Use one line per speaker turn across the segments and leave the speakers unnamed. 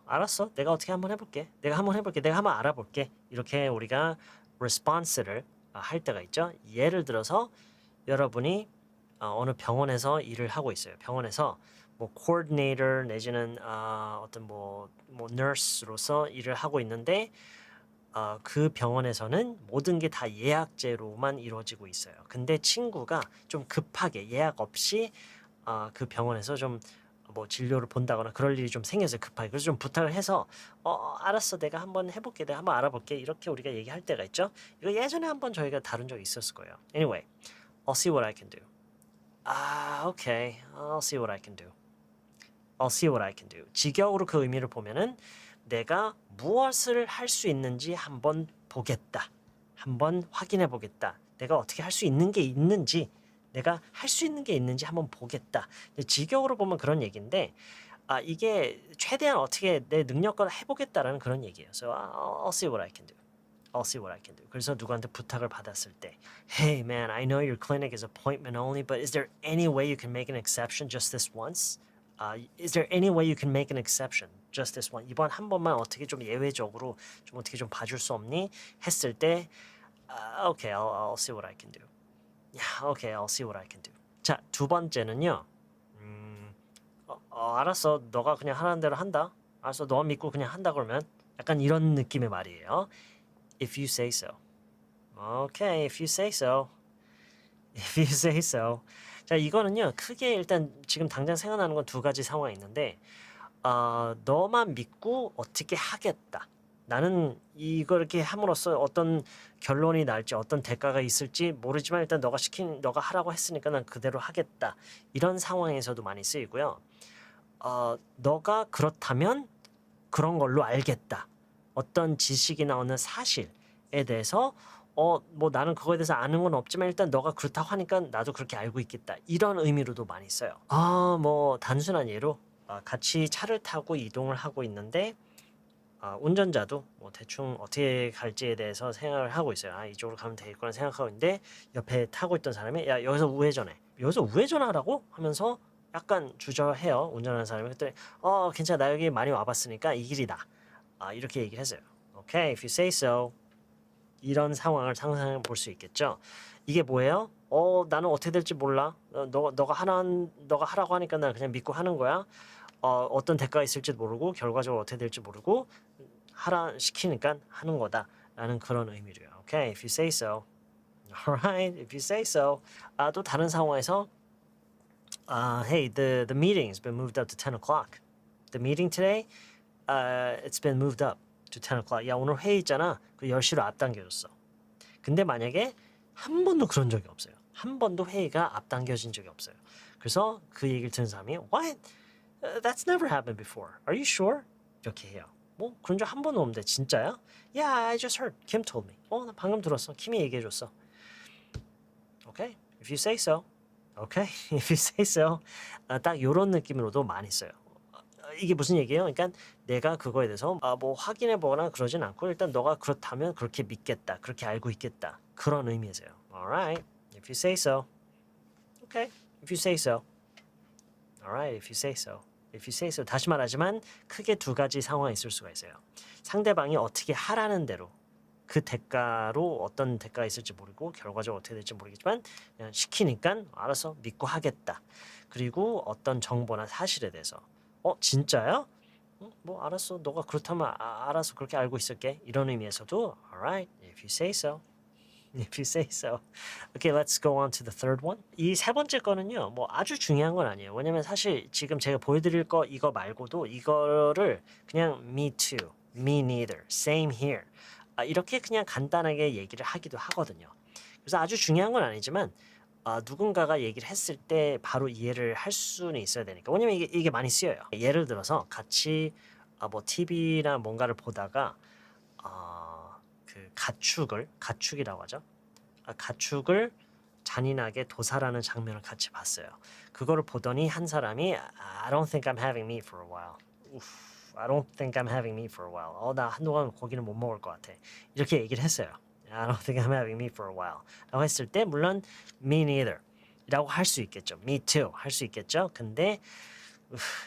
알았어. 내가 어떻게 한번 해볼게. 내가 한번 알아볼게. 이렇게 우리가 response를 할 때가 있죠. 예를 들어서 여러분이 어느 병원에서 일을 하고 있어요. 병원에서 뭐 coordinator 내지는 어떤 뭐 nurse로서 일을 하고 있는데 그 병원에서는 모든 게 다 예약제로만 이루어지고 있어요. 근데 친구가 좀 급하게 예약 없이 그 병원에서 좀 뭐 진료를 본다거나 그럴 일이 좀 생겨서 급하게 그래서 좀 부탁을 해서 알았어 내가 한번 해볼게 내가 한번 알아볼게 이렇게 우리가 얘기할 때가 있죠. 이거 예전에 한번 저희가 다룬 적이 있었을 거예요. Anyway, I'll see what I can do. Okay, I'll see what I can do. I'll see what I can do. 직역으로 그 의미를 보면은 내가 무엇을 할 수 있는지 한번 보겠다. 한번 확인해 보겠다. 내가 어떻게 할 수 있는 게 있는지, 내가 할 수 있는 게 있는지 한번 보겠다. 직역으로 보면 그런 얘기인데, 이게 최대한 어떻게 내 능력껏 해보겠다라는 그런 얘기예요. So I'll see what I can do. I'll see what I can do. 그래서 누구한테 부탁을 받았을 때, Hey man, I know your clinic is appointment only, but is there any way you can make an exception just this once? Is there any way you can make an exception just this one? 이번 한 번만 어떻게 좀 예외적으로 좀 어떻게 좀 봐줄 수 없니? 했을 때, Okay, I'll see what I can do. Yeah, okay, I'll see what I can do. 자, 두 번째는요. 알았어. 너가 그냥 하라는 대로 한다. 알았어. 너 믿고 그냥 한다 그러면 약간 이런 느낌의 말이에요. If you say so. Okay, if you say so. If you say so. 자, 이거는요. 크게 일단 지금 당장 생각나는 건 두 가지 상황이 있는데 너만 믿고 어떻게 하겠다. 나는 이걸 이렇게 함으로써 어떤 결론이 날지 어떤 대가가 있을지 모르지만 일단 너가 하라고 했으니까 난 그대로 하겠다. 이런 상황에서도 많이 쓰이고요. 너가 그렇다면 그런 걸로 알겠다. 어떤 지식이나 어느 사실에 대해서 뭐 나는 그거에 대해서 아는 건 없지만 일단 너가 그렇다고 하니까 나도 그렇게 알고 있겠다. 이런 의미로도 많이 써요. 뭐 단순한 예로 같이 차를 타고 이동을 하고 있는데 운전자도 뭐 대충 어떻게 갈지에 대해서 생각을 하고 있어요. 이쪽으로 가면 되겠구나 생각하고 있는데 옆에 타고 있던 사람이 야 여기서 우회전해. 여기서 우회전하라고? 하면서 약간 주저해요. 운전하는 사람이. 그때 괜찮아 나 여기 많이 와봤으니까 이 길이다. 이렇게 얘기를 했어요. Okay, if you say so. 이런 상황을 상상해 볼 수 있겠죠. 이게 뭐예요? 나는 어떻게 될지 몰라. 너가 하라고 하니까 난 그냥 믿고 하는 거야. 어떤 대가가 있을지도 모르고 결과적으로 어떻게 될지 모르고 하라 시키니까 하는 거다라는 그런 의미로요. Okay, if you say so. Alright, if you say so. 또 다른 상황에서 hey, the meeting's been moved up to 10 o'clock. The meeting today, it's been moved up to 10 o'clock. 야, 오늘 회의 있잖아. 그 10시로 앞당겨졌어. 근데 만약에 한 번도 그런 적이 없어요. 한 번도 회의가 앞당겨진 적이 없어요. 그래서 그 얘기를 듣는 사람이 What? That's never happened before. Are you sure? 이렇게 해요. 뭐 그런 적 한 번도 없는데 진짜야? Yeah, I just heard. Kim told me. 나 방금 들었어. 킴이 얘기해줬어. Okay, if you say so. Okay, if you say so. 딱 이런 느낌으로도 많이 써요. 이게 무슨 얘기예요? 그러니까 내가 그거에 대해서 뭐 확인해 보거나 그러진 않고 일단 너가 그렇다면 그렇게 믿겠다. 그렇게 알고 있겠다. 그런 의미에서요. Alright, if you say so. Okay, if you say so. Alright, if you say so. If you say so. 다시 말하지만 크게 두 가지 상황이 있을 수가 있어요. 상대방이 어떻게 하라는 대로 그 대가로 어떤 대가가 있을지 모르고 결과적으로 어떻게 될지 모르겠지만 그냥 시키니까 알아서 믿고 하겠다. 그리고 어떤 정보나 사실에 대해서 진짜야? 뭐 알았어. 너가 그렇다면 알아서 그렇게 알고 있을게. 이런 의미에서도 alright, if you say so. If you say so. Okay, let's go on to the third one. 이 세 번째 거는요. 뭐 아주 중요한 건 아니에요. 왜냐면 사실 지금 제가 보여드릴 거 이거 말고도 이거를 그냥 me too, me neither, same here 이렇게 그냥 간단하게 얘기를 하기도 하거든요. 그래서 아주 중요한 건 아니지만 누군가가 얘기를 했을 때 바로 이해를 할 수는 있어야 되니까. 왜냐면 이게 많이 쓰여요. 예를 들어서 같이 뭐 TV나 뭔가를 보다가 그 가축이라고 하죠. 가축을 잔인하게 도살하는 장면을 같이 봤어요. 그거를 보더니 한 사람이 I don't think I'm having meat for a while. I don't think I'm having meat for a while. 나 한동안 고기는 못 먹을 것 같아. 이렇게 얘기를 했어요. I don't think I'm having meat for a while. 라고 했을 때 물론 me neither 라고 할 수 있겠죠. Me too 할 수 있겠죠. 근데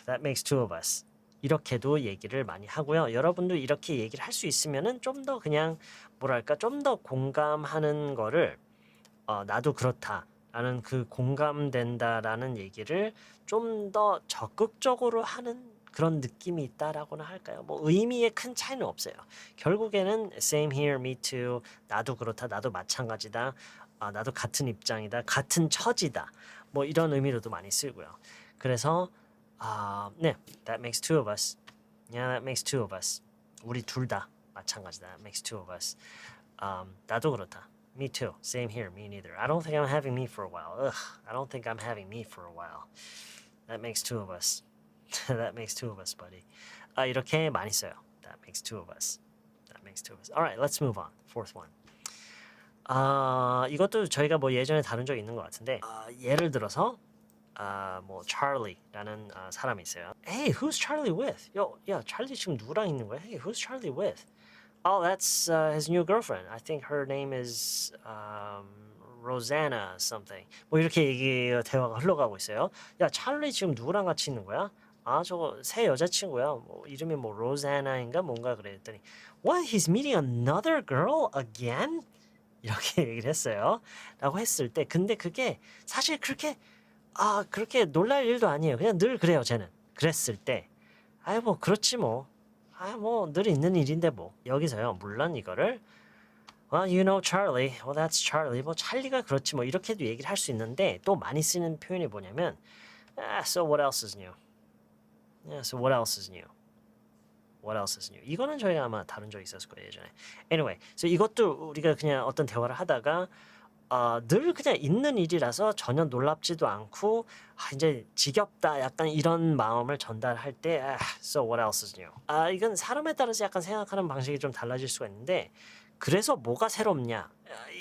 that makes two of us. 이렇게도 얘기를 많이 하고요. 여러분도 이렇게 얘기를 할 수 있으면은 좀 더 그냥 뭐랄까 좀 더 공감하는 거를 나도 그렇다라는 그 공감된다라는 얘기를 좀 더 적극적으로 하는 그런 느낌이 있다라고나 할까요? 뭐 의미에 큰 차이는 없어요. 결국에는 same here, me too, 나도 그렇다, 나도 마찬가지다, 나도 같은 입장이다, 같은 처지다, 뭐 이런 의미로도 많이 쓰고요. 그래서 네, that makes two of us. Yeah, that makes two of us. 우리 둘 다 마찬가지다. That makes two of us. 나도 그렇다. Me too. Same here. Me neither. I don't think I'm having me for a while. Ugh. I don't think I'm having me for a while. That makes two of us. That makes two of us, buddy. 이렇게 많이 써요. That makes two of us. That makes two of us. All right, let's move on. Fourth one. 이것도 저희가 뭐 예전에 다룬 적 있는 것 같은데 예를 들어서 뭐 Charlie라는 사람이 있어요. Hey, who's Charlie with? 야, 찰리 지금 누구랑 있는 거야? Hey, who's Charlie with? Oh, that's his new girlfriend. I think her name is Rosanna something. 뭐 이렇게 대화가 흘러가고 있어요. 야, 찰리 지금 누구랑 같이 있는 거야? 저거 새 여자친구야. 뭐 이름이 뭐 로자나인가 뭔가 그랬더니 What? He's meeting another girl again? 이렇게 얘기를 했어요. 라고 했을 때 근데 그게 사실 그렇게 놀랄 일도 아니에요. 그냥 늘 그래요, 쟤는. 그랬을 때 뭐 그렇지 뭐. 뭐 늘 있는 일인데 뭐. 여기서요. 물론 이거를 Well, you know Charlie. Well, that's Charlie. 뭐 찰리가 그렇지 뭐 이렇게도 얘기를 할 수 있는데 또 많이 쓰는 표현이 뭐냐면 so what else is new? Yeah, so what else is new? What else is new? 이거는 저희가 아마 다룬 적 있었을 거예요, 예전에. Anyway, so 이것도 우리가 그냥 어떤 대화를 하다가 늘 그냥 있는 일이라서 전혀 놀랍지도 않고 이제 지겹다 약간 이런 마음을 전달할 때 so what else is new? 이건 사람에 따라서 약간 생각하는 방식이 좀 달라질 수가 있는데 그래서 뭐가 새롭냐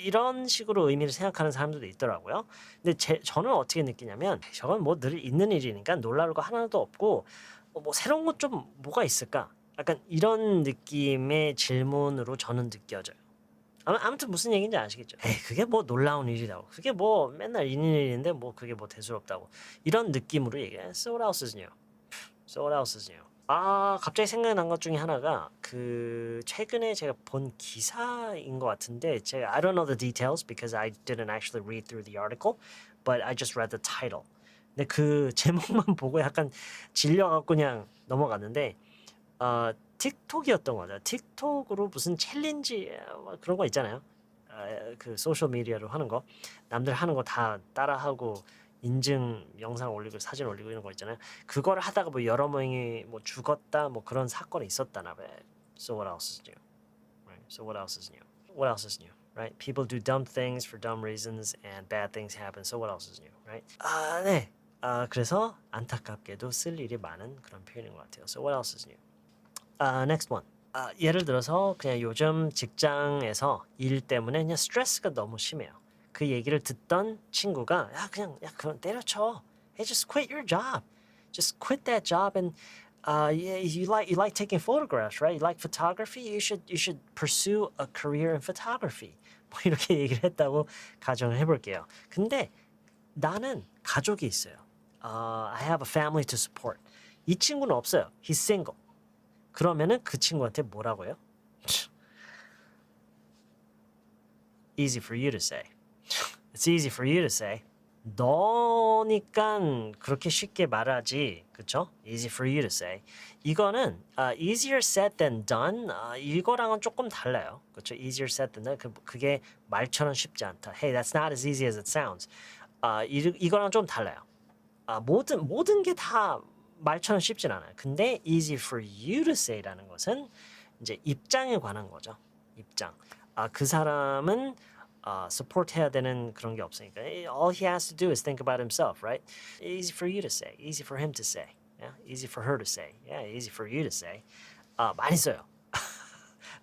이런 식으로 의미를 생각하는 사람들도 있더라고요. 근데 저는 어떻게 느끼냐면 저건 뭐 늘 있는 일이니까 놀랄 거 하나도 없고 뭐 새로운 것 좀 뭐가 있을까? 약간 이런 느낌의 질문으로 저는 느껴져요. 아무튼 무슨 얘기인지 아시겠죠? 에이, 그게 뭐 놀라운 일이라고. 그게 뭐 맨날 있는 일인데 뭐 그게 뭐 대수롭다고. 이런 느낌으로 얘기해. So what else is new? So what else is new? 갑자기 생각난 것 중에 하나가 그 최근에 제가 본 기사인 것 같은데 제가 I don't know the details because I didn't actually read through the article, but I just read the title. 근데 그 제목만 보고 약간 질려갖고 그냥 넘어갔는데 틱톡이었던 거죠. 틱톡으로 무슨 챌린지 그런 거 있잖아요. 그 소셜 미디어로 하는 거 남들 하는 거 다 따라하고 인증 영상 올리고 사진 올리고 이런 거 있잖아요. 그거를 하다가 뭐 여러 명이 뭐 죽었다 뭐 그런 사건이 있었다나 봐요. So what else is new? Right? So what else is new? What else is new? Right? People do dumb things for dumb reasons and bad things happen. So what else is new? Right? 네. 그래서 안타깝게도 쓸 일이 많은 그런 표현인 것 같아요. So what else is new? Next one. 예를 들어서 그냥 요즘 직장에서 일 때문에 그냥 스트레스가 너무 심해요. 그 얘기를 듣던 친구가 야 그럼 때려쳐. Hey, just quit your job. Just quit that job and yeah, you like taking photographs, right? You like photography. You should pursue a career in photography. 뭐 이렇게 얘기를 했다고 가정을 해볼게요. 근데 나는 가족이 있어요. I have a family to support. 이 친구는 없어요. He's single. 그러면은 그 친구한테 뭐라고요? Easy for you to say. It's easy for you to say. 너니까 그렇게 쉽게 말하지, 그쵸? Easy for you to say. 이거는 easier said than done. 이거랑은 조금 달라요, 그쵸? Easier said than done. 그게 말처럼 쉽지 않다. Hey, that's not as easy as it sounds. 이거랑 좀 달라요. 모든 게 다 말처럼 쉽진 않아요. 근데 easy for you to say라는 것은 이제 입장에 관한 거죠. 입장. 그 사람은 support 해야 되는 그런 게 없으니까 all he has to do is think about himself, right? Easy for you to say, easy for him to say, yeah? Easy for her to say, yeah, easy for you to say. 많이 써요.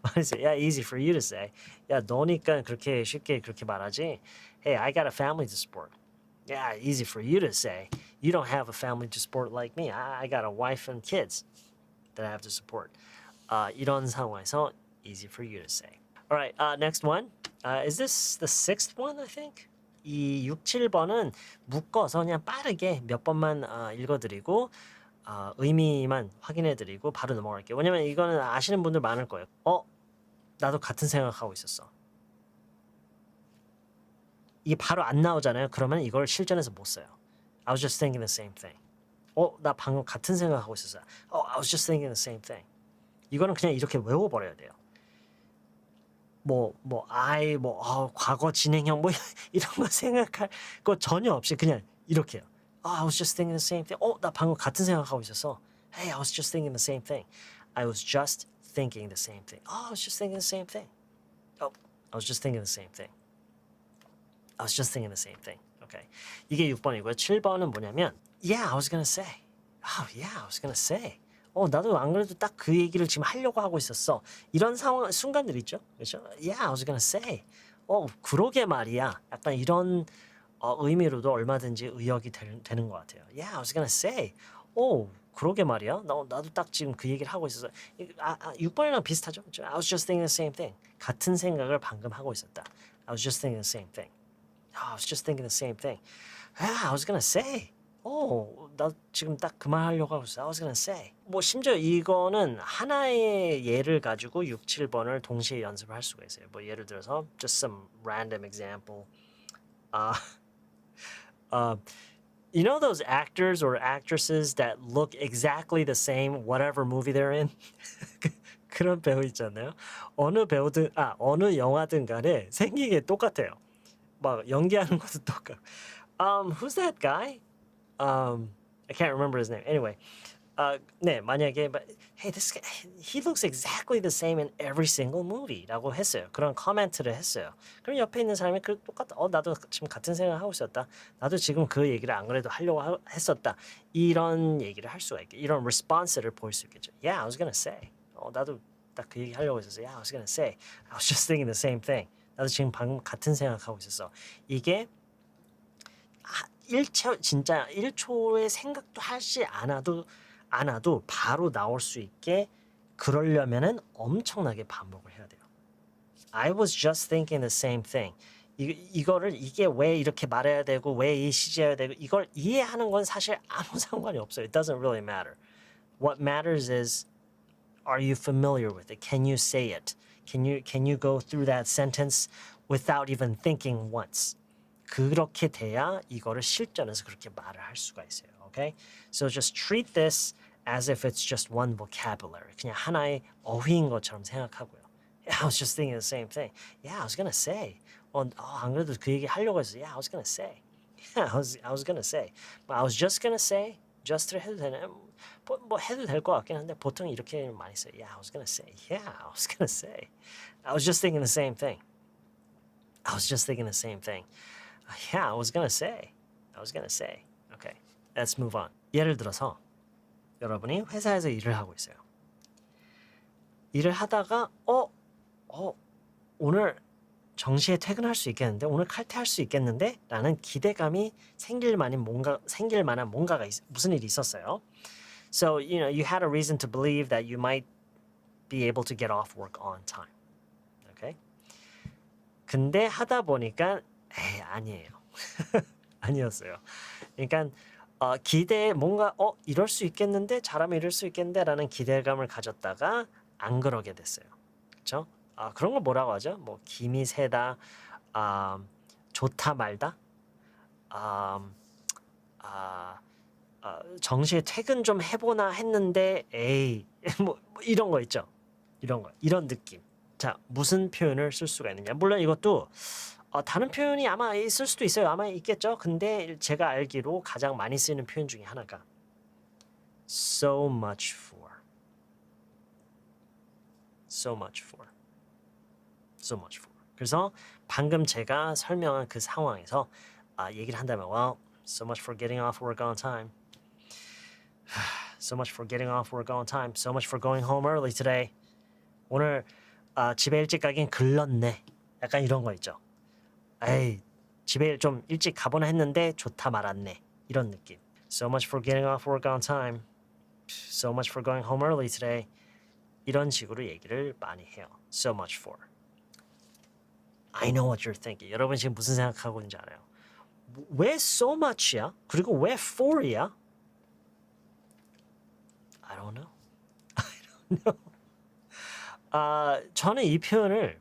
많이 써요. Yeah, easy for you to say. 야, 너니까 그렇게 쉽게 그렇게 말하지. Hey, I got a family to support. Yeah, easy for you to say. You don't have a family to support like me. I got a wife and kids that I have to support. 이런 상황에서 easy for you to say. All right, next one. Is this the sixth one, I think? 이 6, 7번은 묶어서 그냥 빠르게 몇 번만 읽어드리고 의미만 확인해드리고 바로 넘어갈게요. 왜냐면 이거는 아시는 분들 많을 거예요. 나도 같은 생각하고 있었어. 이게 바로 안 나오잖아요. 그러면 이걸 실전에서 못 써요. I was just thinking the same thing. 나 방금 같은 생각하고 있었어. I was just thinking the same thing. 이거는 그냥 이렇게 외워버려야 돼요. 과거 진행형 이런 거 생각할 거 전혀 없이 그냥 이렇게요. I was just thinking the same thing. 나 방금 같은 생각하고 있었어. Hey, I was just thinking the same thing. I was just thinking the same thing. I was just thinking the same thing. I was just thinking the same thing. I was just thinking the same thing. Okay. 이게 6번이고요. 7번은 뭐냐면 Yeah, I was gonna say. Yeah, I was gonna say. 나도 안 그래도 딱 그 얘기를 지금 하려고 하고 있었어. 이런 상황 순간들 있죠. 그렇죠? Yeah, I was gonna say. 그러게 말이야. 약간 이런 의미로도 얼마든지 의역이 되는 것 같아요. Yeah, I was gonna say. 그러게 말이야. 나도 딱 지금 그 얘기를 하고 있었어. 6번이랑 비슷하죠? I was just thinking the same thing. 같은 생각을 방금 하고 있었다. I was just thinking the same thing. I was just thinking the same thing. Yeah, I was gonna say. 나 지금 딱 그 말 하려고 하고 있어. I was gonna say. 심지어 이거는 하나의 예를 가지고 6, 7번을 동시에 연습을 할 수가 있어요. 예를 들어서 just some random example. You know those actors or actresses that look exactly the same whatever movie they're in? 그런 배우 있잖아요. 어느 영화든 간에 생긴 게 똑같아요. 막 연기하는 것도 똑같고. Who's that guy? I can't remember his name. Anyway, 네, 만약에 hey, this guy, he looks exactly the same in every single movie라고 했어요. 그런 코멘트를 했어요. 그럼 옆에 있는 사람이 똑같다. 나도 지금 같은 생각을 하고 있었다. 나도 지금 그 얘기를 안 그래도 하려고 했었다. 이런 얘기를 할 수가 있게. 이런 response를 보일 수 있겠죠. Yeah, I was gonna say. 나도 딱 그 얘기 하려고 했었어. Yeah, I was gonna say. I was just thinking the same thing. 나도 지금 방금 같은 생각하고 있었어. 이게 1초의 생각도 하지 않아도 바로 나올 수 있게 그러려면은 엄청나게 반복을 해야 돼요. I was just thinking the same thing. 이게 왜 이렇게 말해야 되고 왜 이 시제해야 되고 이걸 이해하는 건 사실 아무 상관이 없어요. It doesn't really matter. What matters is are you familiar with it? Can you say it? Can you go through that sentence without even thinking once? 그렇게 돼야 이거를 실전에서 그렇게 말을 할 수가 있어요. Okay? So just treat this as if it's just one vocabulary. 그냥 하나의 어휘인 것처럼 생각하고요. Yeah, I was just thinking the same thing. Yeah, I was gonna say. 안 그래도 그 얘기 하려고 했어. Yeah, I was gonna say. Yeah, I was gonna say. But I was just gonna say. just를 해도 되나요? 해도 될 것 같긴 한데 보통 이렇게 많이 써요. Yeah, I was gonna say. Yeah, I was gonna say. I was just thinking the same thing. I was just thinking the same thing. Yeah, I was gonna say. I was gonna say. Okay, let's move on. 예를 들어서 여러분이 회사에서 일을 하고 있어요. 일을 하다가 오늘 정시에 퇴근할 수 있겠는데 오늘 칼퇴할 수 있겠는데 라는 기대감이 생길 만한 뭔가가 무슨 일이 있었어요. So, you had a reason to believe that you might be able to get off work on time. Okay? 근데 하다 보니까 아니에요. 아니었어요. 그러니까 기대에 뭔가 이럴 수 있겠는데 잘하면 이럴 수 있겠는데라는 기대감을 가졌다가 안 그러게 됐어요. 그렇죠? 그런 걸 뭐라고 하죠? 김이 새다, 좋다 말다, 정시에 퇴근 좀 해보나 했는데 이런 거 있죠. 이런 느낌. 자, 무슨 표현을 쓸 수가 있느냐? 물론 이것도 다른 표현이 아마 있을 수도 있어요. 아마 있겠죠. 근데 제가 알기로 가장 많이 쓰이는 표현 중에 하나가 so much for. So much for. So much for. 그래서 방금 제가 설명한 그 상황에서 얘기를 한다면 well, so much for getting off work on time. So much for getting off work on time. So much for going home early today. 오늘 집에 일찍 가긴 글렀네. 약간 이런 거 있죠. 집에 좀 일찍 가보나 했는데 좋다 말았네. 이런 느낌. So much for getting off work on time. So much for going home early today. 이런 식으로 얘기를 많이 해요. So much for. I know what you're thinking. 여러분 지금 무슨 생각하고 있는지 알아요? 왜 so much야? 그리고 왜 for이야? 저는 이 표현을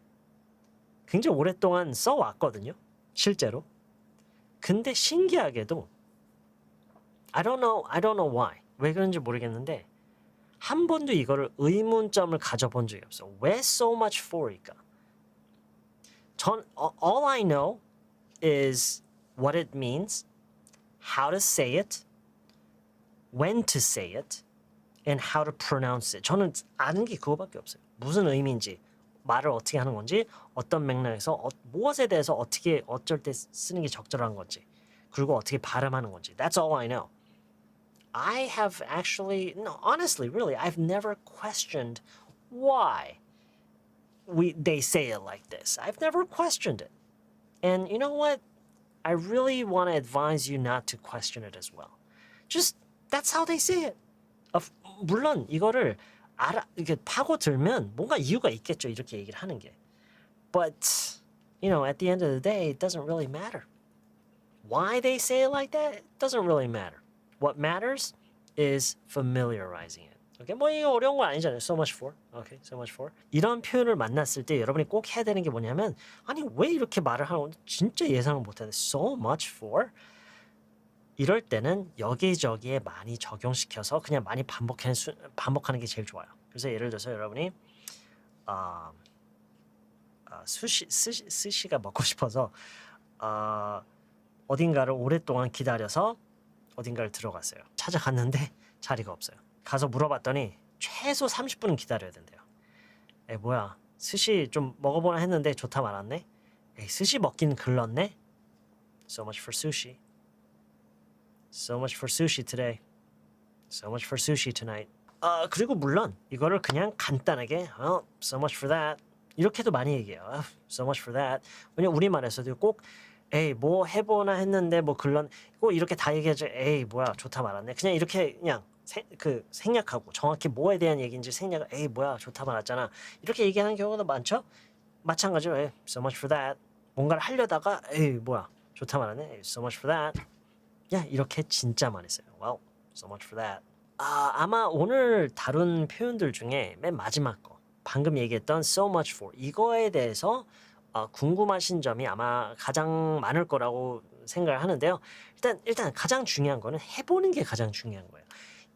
굉장히 오랫동안 써왔거든요. 실제로. 근데 신기하게도 I don't know why. 왜 그런지 모르겠는데 한 번도 이거를 의문점을 가져본 적이 없어. 왜 so much for일까? All I know is what it means, how to say it, when to say it, and how to pronounce it. 저는 아는 게 그거밖에 없어요. 무슨 의미인지, 말을 어떻게 하는 건지, 어떤 맥락에서 무엇에 대해서 어떻게 어쩔 때 쓰는 게 적절한 건지, 그리고 어떻게 발음하는 건지. That's all I know. I have actually, no, honestly, really, I've never questioned why they say it like this. I've never questioned it. And you know what? I really want to advise you not to question it as well. Just, that's how they say it. 물론 이거를 이렇게 파고들면 뭔가 이유가 있겠죠. 이렇게 얘기를 하는 게. But, you know, at the end of the day, it doesn't really matter. Why they say it like that, it doesn't really matter. What matters is familiarizing it. Okay? 뭐 이거 어려운 거 아니잖아요. So much for. Okay, so much for. 이런 표현을 만났을 때 여러분이 꼭 해야 되는 게 뭐냐면 아니 왜 이렇게 말을 하는 건지 진짜 예상을 못하는데 so much for? 이럴 때는 여기저기에 많이 적용시켜서 그냥 많이 반복하는 게 제일 좋아요. 그래서 예를 들어서 여러분이 스시가 먹고 싶어서 어딘가를 오랫동안 기다려서 어딘가를 들어갔어요. 찾아갔는데 자리가 없어요. 가서 물어봤더니 최소 30분은 기다려야 된대요. 뭐야 스시 좀 먹어보나 했는데 좋다 말았네. 스시 먹긴 글렀네. So much for sushi. So much for sushi today. So much for sushi tonight. 그리고 물론 이거를 그냥 간단하게 so much for that 이렇게도 많이 얘기해요. So much for that. 왜냐면 우리말에서도 꼭 뭐 해보나 했는데 뭐 글렀 꼭 이렇게 다 얘기하죠. 뭐야 좋다 말았네. 그냥 이렇게 그냥 생략하고 정확히 뭐에 대한 얘기인지 생략을 뭐야 좋다 말았잖아. 이렇게 얘기하는 경우도 많죠. 마찬가지로 so much for that. 뭔가를 하려다가 뭐야 좋다 말았네. So much for that. 야 이렇게 진짜 많이 써요. Well, so much for that. 아마 오늘 다룬 표현들 중에 맨 마지막 거 방금 얘기했던 so much for 이거에 대해서 궁금하신 점이 아마 가장 많을 거라고 생각을 하는데요. 일단 가장 중요한 거는 해보는 게 가장 중요한 거예요.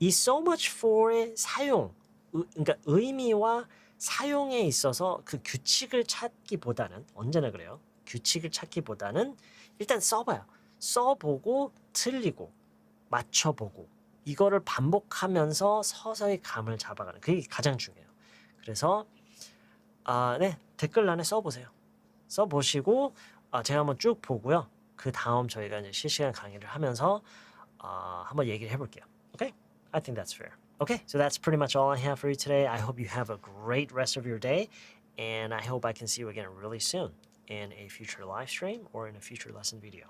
이 so much for의 사용, 그러니까 의미와 사용에 있어서 그 규칙을 찾기보다는 언제나 그래요. 규칙을 찾기보다는 일단 써봐요. 써보고 틀리고 맞춰보고 이거를 반복하면서 서서히 감을 잡아가는 그게 가장 중요해요. 그래서 댓글란에 써보세요. 써보시고 제가 한번 쭉 보고요. 그 다음 저희가 이제 실시간 강의를 하면서 한번 얘기를 해볼게요. Okay? I think that's fair. Okay, so that's pretty much all I have for you today. I hope you have a great rest of your day, and I hope I can see you again really soon in a future live stream or in a future lesson video.